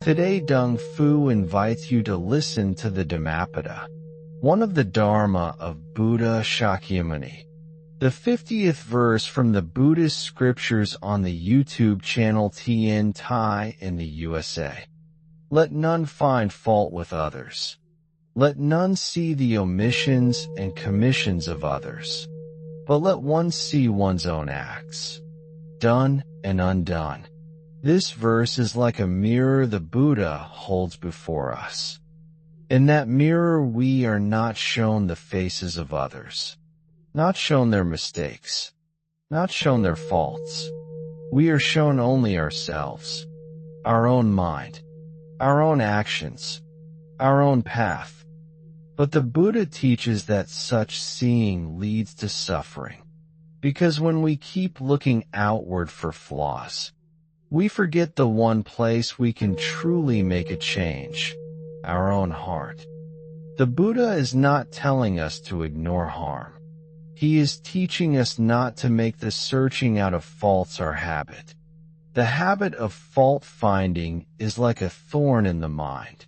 Today Dung Fu invites you to listen to the Dhammapada, one of the Dharma of Buddha Shakyamuni. The 50th verse from the Buddhist scriptures on the YouTube channel TN Thai in the USA. Let none find fault with others. Let none see the omissions and commissions of others. But let one see one's own acts, done and undone. This verse is like a mirror the Buddha holds before us. In that mirror we are not shown the faces of others, not shown their mistakes, not shown their faults. We are shown only ourselves, our own mind, our own actions, our own path. But the Buddha teaches that such seeing leads to suffering, because when we keep looking outward for flaws, we forget the one place we can truly make a change, our own heart. The Buddha is not telling us to ignore harm. He is teaching us not to make the searching out of faults our habit. The habit of fault-finding is like a thorn in the mind.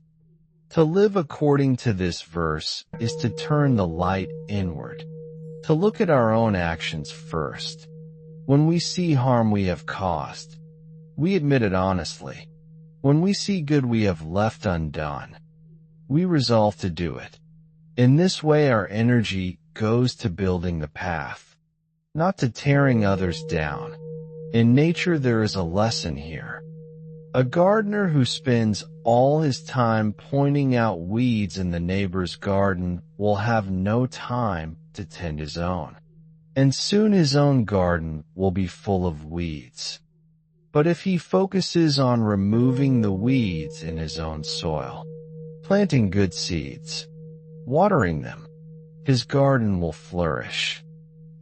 To live according to this verse is to turn the light inward, to look at our own actions first. When we see harm we have caused, we admit it honestly. When we see good we have left undone, we resolve to do it. In this way our energy goes to building the path, not to tearing others down. In nature there is a lesson here. A gardener who spends all his time pointing out weeds in the neighbor's garden will have no time to tend his own, and soon his own garden will be full of weeds. But if he focuses on removing the weeds in his own soil, planting good seeds, watering them, his garden will flourish,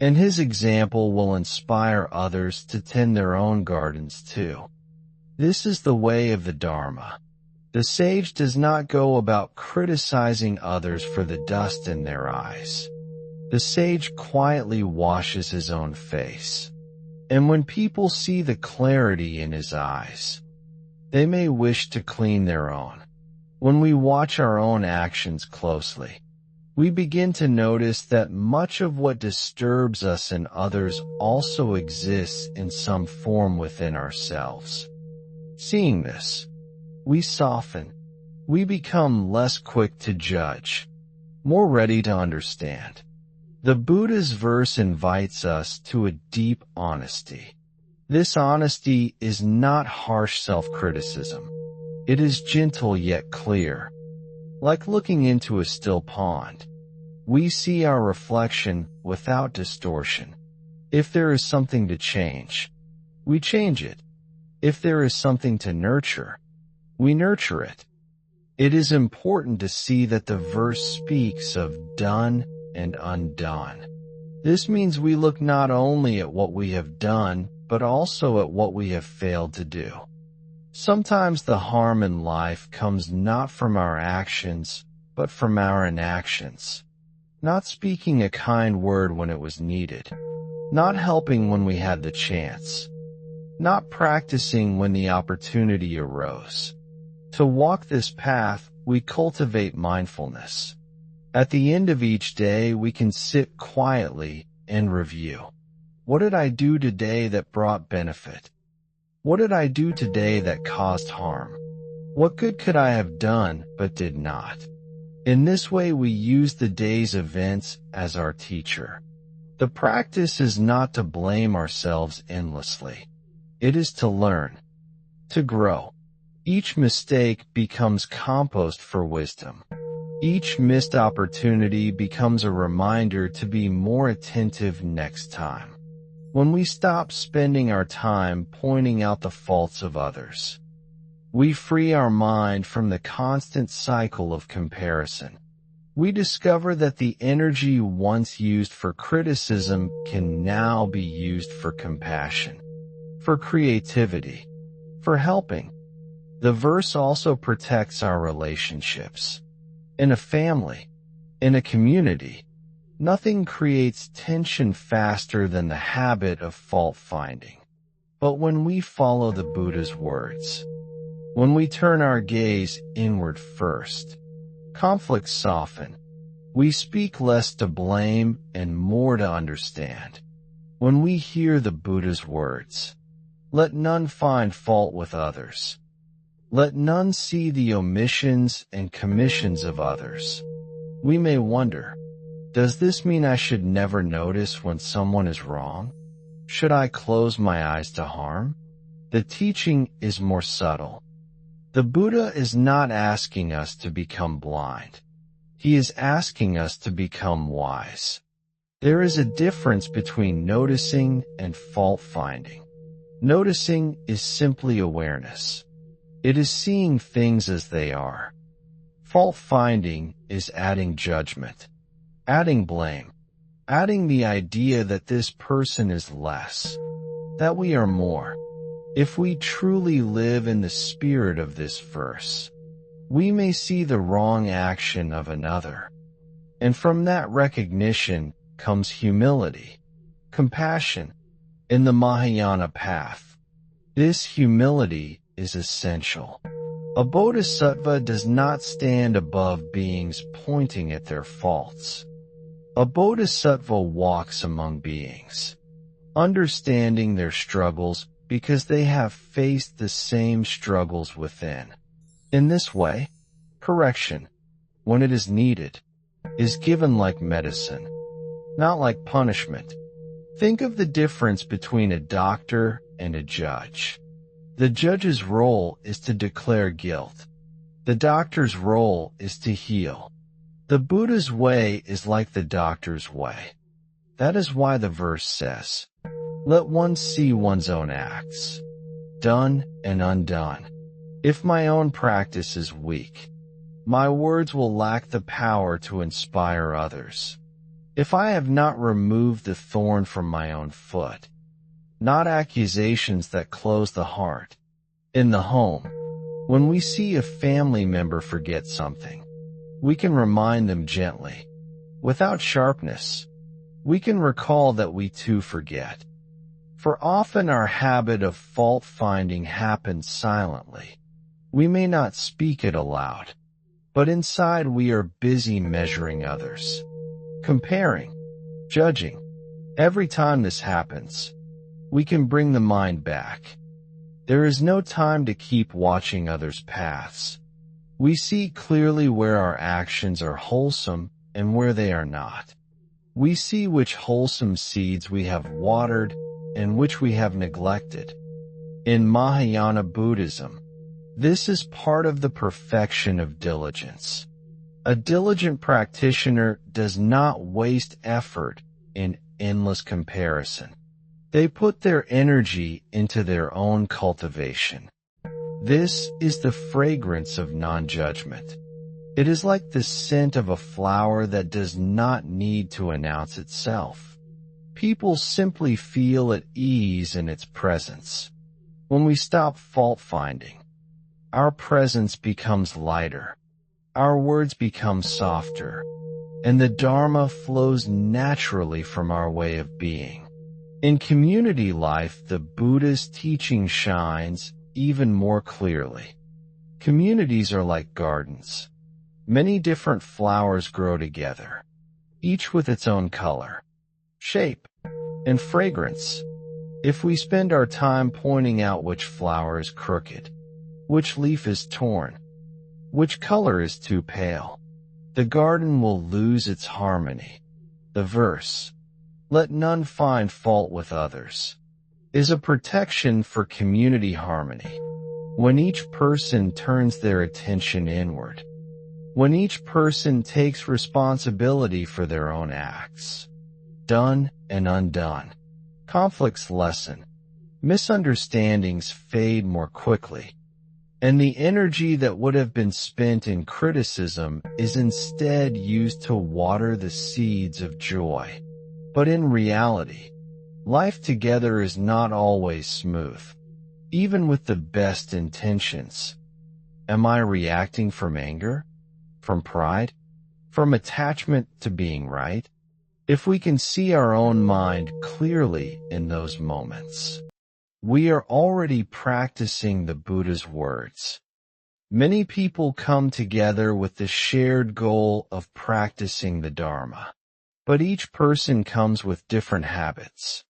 and his example will inspire others to tend their own gardens too. This is the way of the Dharma. The sage does not go about criticizing others for the dust in their eyes. The sage quietly washes his own face. And when people see the clarity in his eyes, they may wish to clean their own. When we watch our own actions closely, we begin to notice that much of what disturbs us in others also exists in some form within ourselves. Seeing this, we soften. We become less quick to judge, more ready to understand. The Buddha's verse invites us to a deep honesty. This honesty is not harsh self-criticism. It is gentle yet clear. Like looking into a still pond, we see our reflection without distortion. If there is something to change, we change it. If there is something to nurture, we nurture it. It is important to see that the verse speaks of done and undone. This means we look not only at what we have done, but also at what we have failed to do. Sometimes the harm in life comes not from our actions, but from our inactions. Not speaking a kind word when it was needed. Not helping when we had the chance. Not practicing when the opportunity arose. To walk this path, we cultivate mindfulness. At the end of each day, we can sit quietly and review. What did I do today that brought benefit? What did I do today that caused harm? What good could I have done but did not? In this way, we use the day's events as our teacher. The practice is not to blame ourselves endlessly. It is to learn, to grow. Each mistake becomes compost for wisdom. Each missed opportunity becomes a reminder to be more attentive next time. When we stop spending our time pointing out the faults of others, we free our mind from the constant cycle of comparison. We discover that the energy once used for criticism can now be used for compassion, for creativity, for helping. The verse also protects our relationships. In a family, in a community, nothing creates tension faster than the habit of fault-finding. But when we follow the Buddha's words, When we turn our gaze inward first, conflicts soften. We speak less to blame and more to understand. When we hear the Buddha's words, "Let none find fault with others. Let none see the omissions and commissions of others," we may wonder, does this mean I should never notice when someone is wrong? Should I close my eyes to harm? The teaching is more subtle. The Buddha is not asking us to become blind. He is asking us to become wise. There is a difference between noticing and fault-finding. Noticing is simply awareness. It is seeing things as they are. Fault-finding is adding judgment, adding blame, adding the idea that this person is less, that we are more. If we truly live in the spirit of this verse, we may see the wrong action of another. And from that recognition comes humility, compassion, in the Mahayana path. This humility is essential. A bodhisattva does not stand above beings pointing at their faults. A bodhisattva walks among beings, understanding their struggles because they have faced the same struggles within. In this way, correction, when it is needed, is given like medicine, not like punishment. Think of the difference between a doctor and a judge. The judge's role is to declare guilt. The doctor's role is to heal. The Buddha's way is like the doctor's way. That is why the verse says, "Let one see one's own acts, done and undone. If my own practice is weak, my words will lack the power to inspire others. If I have not removed the thorn from my own foot," not accusations that close the heart. In the home, when we see a family member forget something, we can remind them gently. Without sharpness, we can recall that we too forget. For often our habit of fault-finding happens silently. We may not speak it aloud, but inside we are busy measuring others, comparing, judging. Every time this happens, we can bring the mind back. There is no time to keep watching others' paths. We see clearly where our actions are wholesome and where they are not. We see which wholesome seeds we have watered and which we have neglected. In Mahayana Buddhism, this is part of the perfection of diligence. A diligent practitioner does not waste effort in endless comparison. They put their energy into their own cultivation. This is the fragrance of non-judgment. It is like the scent of a flower that does not need to announce itself. People simply feel at ease in its presence. When we stop fault-finding, our presence becomes lighter, our words become softer, and the Dharma flows naturally from our way of being. In community life, the Buddha's teaching shines even more clearly. Communities are like gardens. Many different flowers grow together, each with its own color, shape, and fragrance. If we spend our time pointing out which flower is crooked, which leaf is torn, which color is too pale, the garden will lose its harmony. The verse, "Let none find fault with others," is a protection for community harmony. When each person turns their attention inward, when each person takes responsibility for their own acts, done and undone, conflicts lessen, misunderstandings fade more quickly, and the energy that would have been spent in criticism is instead used to water the seeds of joy. But in reality, life together is not always smooth, even with the best intentions. Am I reacting from anger? From pride? From attachment to being right? If we can see our own mind clearly in those moments, we are already practicing the Buddha's words. Many people come together with the shared goal of practicing the Dharma, but each person comes with different habits,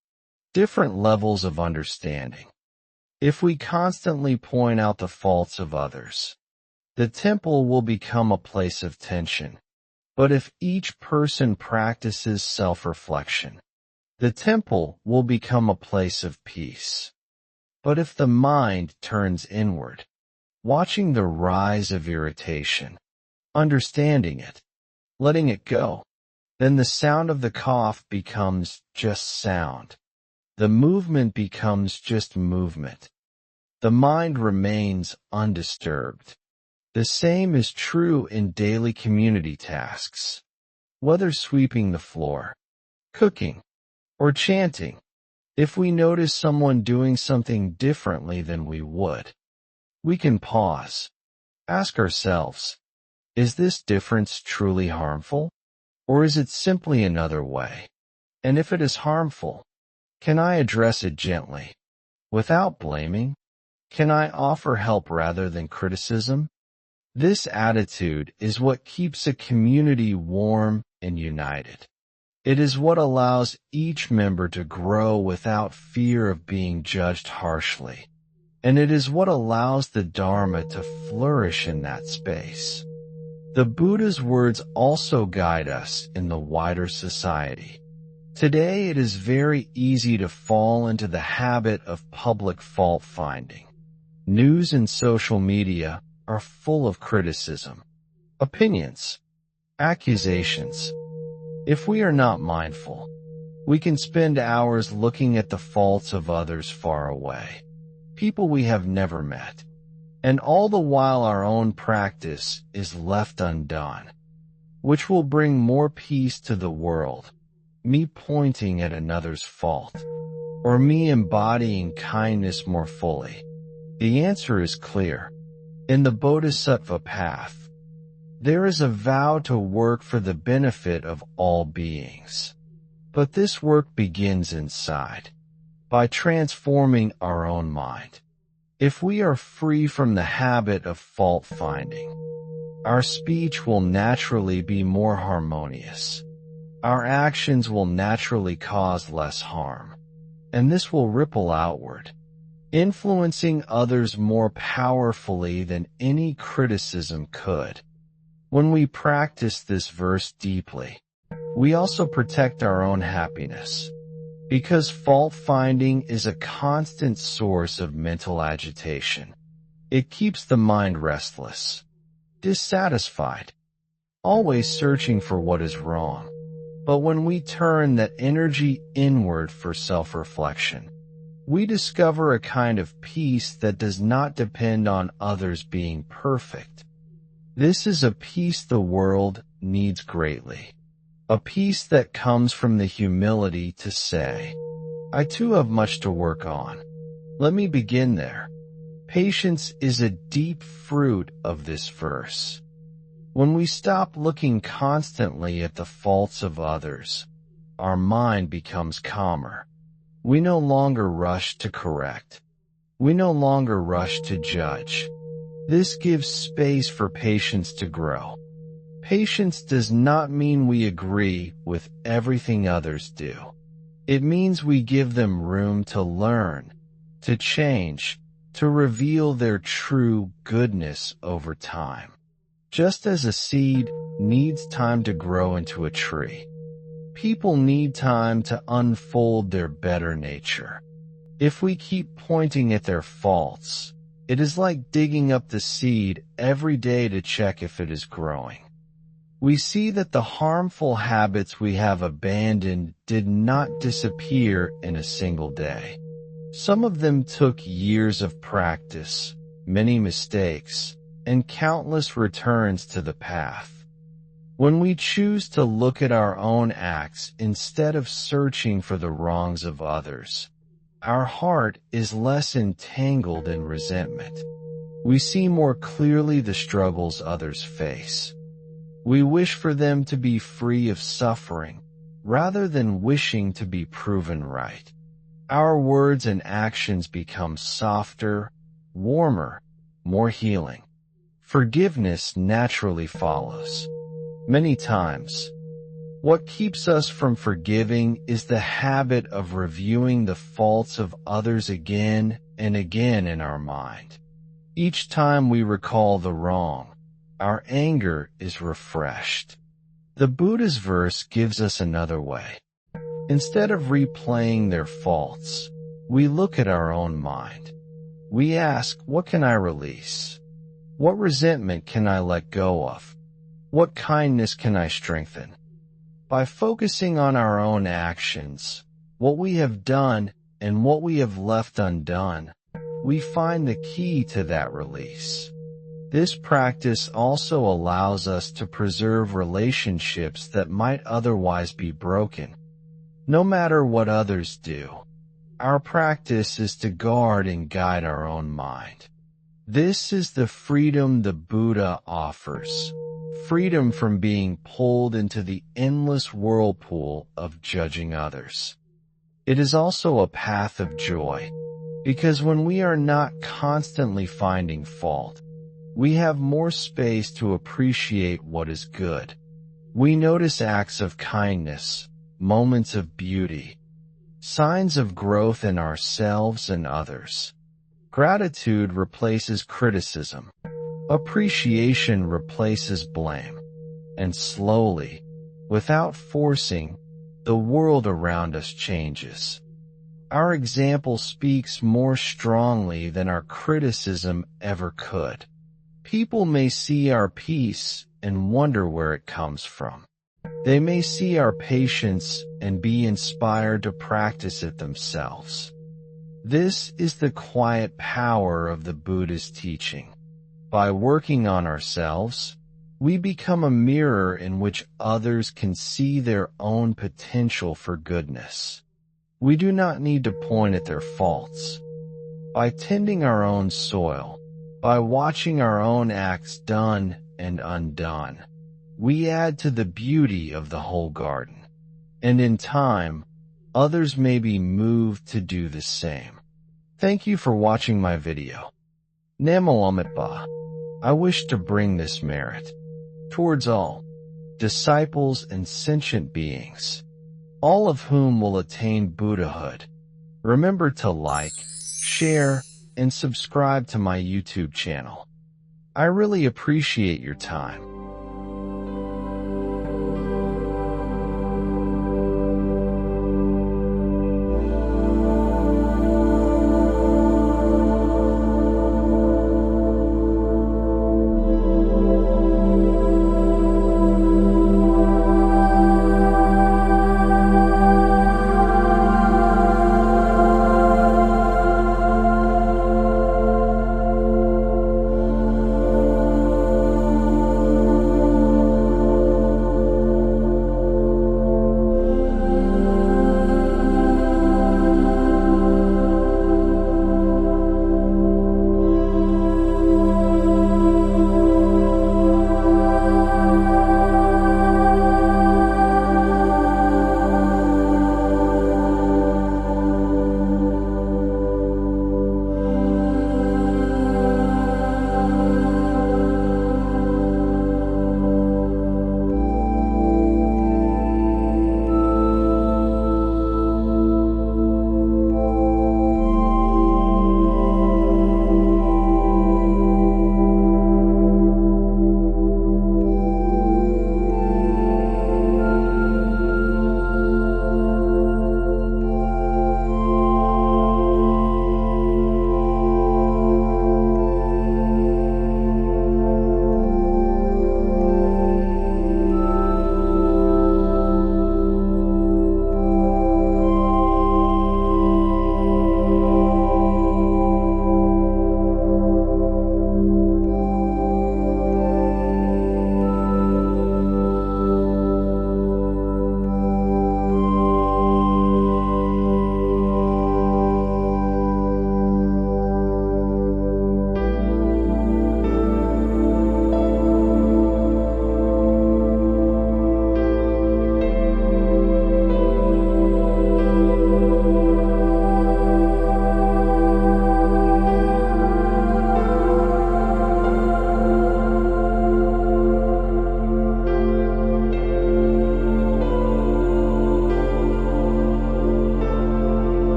different levels of understanding. If we constantly point out the faults of others, the temple will become a place of tension. But if each person practices self-reflection, the temple will become a place of peace. But if the mind turns inward, watching the rise of irritation, understanding it, letting it go, then the sound of the cough becomes just sound. The movement becomes just movement. The mind remains undisturbed. The same is true in daily community tasks. Whether sweeping the floor, cooking, or chanting, if we notice someone doing something differently than we would, we can pause, ask ourselves, is this difference truly harmful, or is it simply another way? And if it is harmful, can I address it gently, without blaming? Can I offer help rather than criticism? This attitude is what keeps a community warm and united. It is what allows each member to grow without fear of being judged harshly. And it is what allows the Dharma to flourish in that space. The Buddha's words also guide us in the wider society. Today it is very easy to fall into the habit of public fault-finding. News and social media are full of criticism, opinions, accusations. If we are not mindful, we can spend hours looking at the faults of others far away, people we have never met, and all the while our own practice is left undone, which will bring more peace to the world, me pointing at another's fault, or me embodying kindness more fully. The answer is clear. In the Bodhisattva path, there is a vow to work for the benefit of all beings. But this work begins inside, by transforming our own mind. If we are free from the habit of fault-finding, our speech will naturally be more harmonious. Our actions will naturally cause less harm, and this will ripple outward, influencing others more powerfully than any criticism could. When we practice this verse deeply, we also protect our own happiness, because fault-finding is a constant source of mental agitation. It keeps the mind restless, dissatisfied, always searching for what is wrong. But when we turn that energy inward for self-reflection, we discover a kind of peace that does not depend on others being perfect. This is a peace the world needs greatly. A peace that comes from the humility to say, I too have much to work on. Let me begin there. Patience is a deep fruit of this verse. When we stop looking constantly at the faults of others, our mind becomes calmer. We no longer rush to correct. We no longer rush to judge. This gives space for patience to grow. Patience does not mean we agree with everything others do. It means we give them room to learn, to change, to reveal their true goodness over time. Just as a seed needs time to grow into a tree, people need time to unfold their better nature. If we keep pointing at their faults, it is like digging up the seed every day to check if it is growing. We see that the harmful habits we have abandoned did not disappear in a single day. Some of them took years of practice, many mistakes, and countless returns to the path. When we choose to look at our own acts instead of searching for the wrongs of others, our heart is less entangled in resentment. We see more clearly the struggles others face. We wish for them to be free of suffering, rather than wishing to be proven right. Our words and actions become softer, warmer, more healing. forgiveness naturally follows. Many times, what keeps us from forgiving is the habit of reviewing the faults of others again and again in our mind. Each time we recall the wrong, our anger is refreshed. The Buddha's verse gives us another way. Instead of replaying their faults, we look at our own mind. We ask, what can I release? What resentment can I let go of? What kindness can I strengthen? By focusing on our own actions, what we have done and what we have left undone, we find the key to that release. This practice also allows us to preserve relationships that might otherwise be broken. No matter what others do, our practice is to guard and guide our own mind. This is the freedom the Buddha offers. Freedom from being pulled into the endless whirlpool of judging others. It is also a path of joy, because when we are not constantly finding fault, we have more space to appreciate what is good. We notice acts of kindness, moments of beauty, signs of growth in ourselves and others. Gratitude replaces criticism. Appreciation replaces blame. And slowly, without forcing, the world around us changes. Our example speaks more strongly than our criticism ever could. People may see our peace and wonder where it comes from. They may see our patience and be inspired to practice it themselves. This is the quiet power of the Buddha's teaching. By working on ourselves, we become a mirror in which others can see their own potential for goodness. We do not need to point at their faults. By tending our own soil, by watching our own acts done and undone, we add to the beauty of the whole garden. And in time, others may be moved to do the same. Thank you for watching my video. Namo Amitabha. I wish to bring this merit towards all disciples and sentient beings, all of whom will attain Buddhahood. Remember to like, share, and subscribe to my YouTube channel. I really appreciate your time.